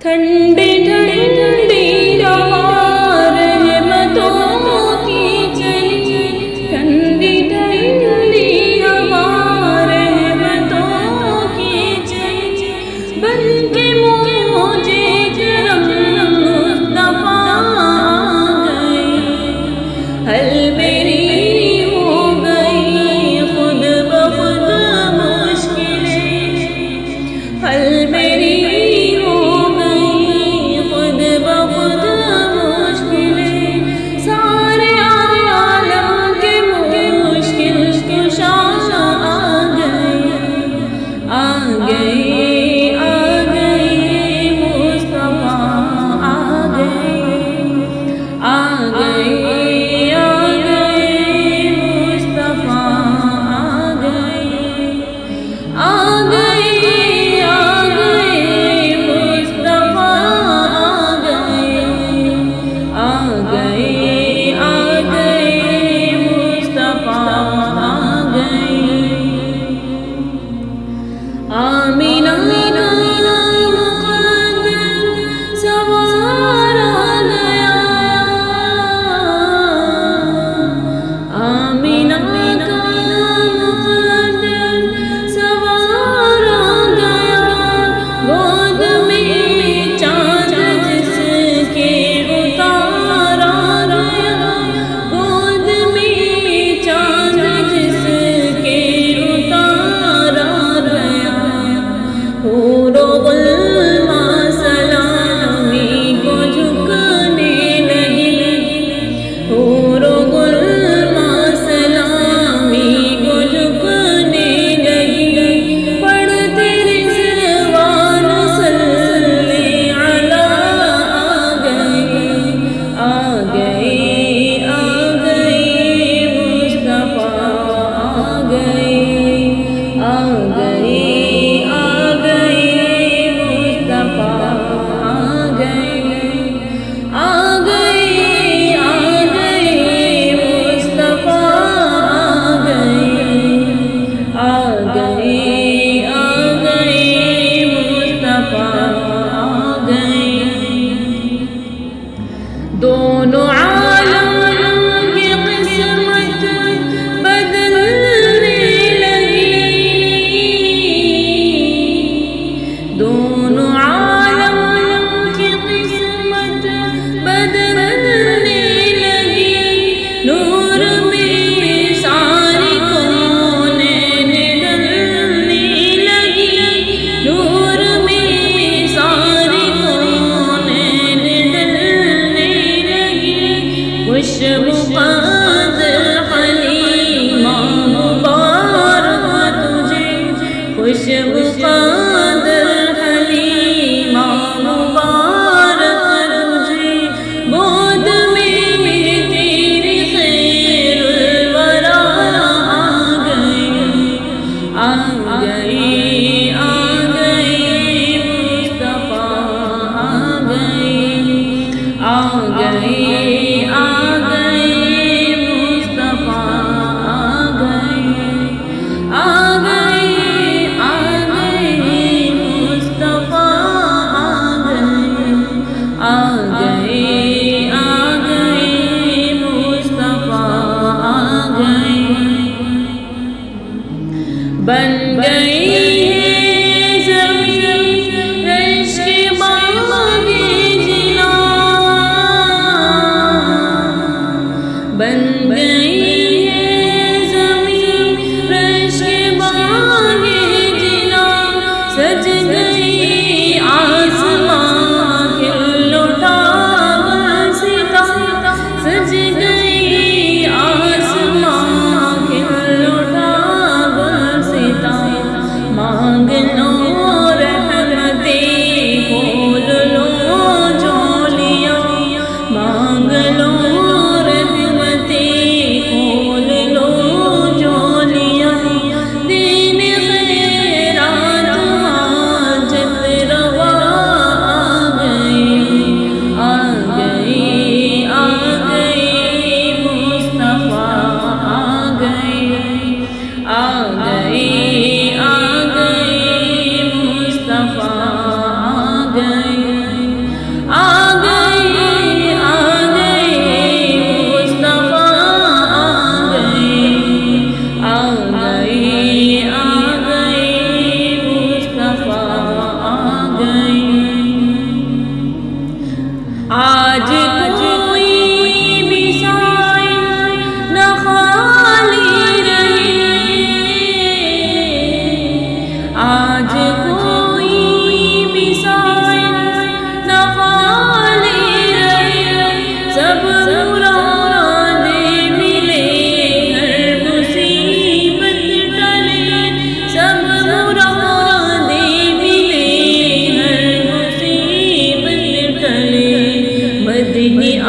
ٹھنڈی ٹھنڈی ہوا رحمتوں کی چلی، ٹھنڈی ٹھنڈی ہوا رحمتوں کی چلی، بن کے مجھے کرم مصطفیٰ آ گئے، حل میری ہو گئی خود بخود مشکلیں، حل میری دونوں عالم کی قسمت بدلنے لگی، دونوں عالم کی قسمت بدلنے لگی، نور میں ساری کونین ڈلنے لگی، نور میں ساری کونین ڈلنے لگی، خوش مقدر حلیمہ مبارک تجھے، خوش مقدر حلیمہ مبارک تجھے، گود میں تیری خیر الورا آ گئی، آ گئی، آ گئی مصطفیٰ آ گئی، آ گئی، بن گئی ہے زمین رش کے باغ جنا، بن گئی ہے زمین رش کے باغ جنا، سج گئی آسمان کھل اٹھا برستا، سج گئی آسمان کھل اٹھا برستا، مانگ لو رحمتیں کھول لو جھولیاں، مانگ لو رحمتیں کھول لو جھولیاں، دین خیرات حاجت روا آ گئی، آ گئی، آ گئی مصطفیٰ آ گئی، آ گئی، آ گئی مصطفیٰ آ گئی۔ بنی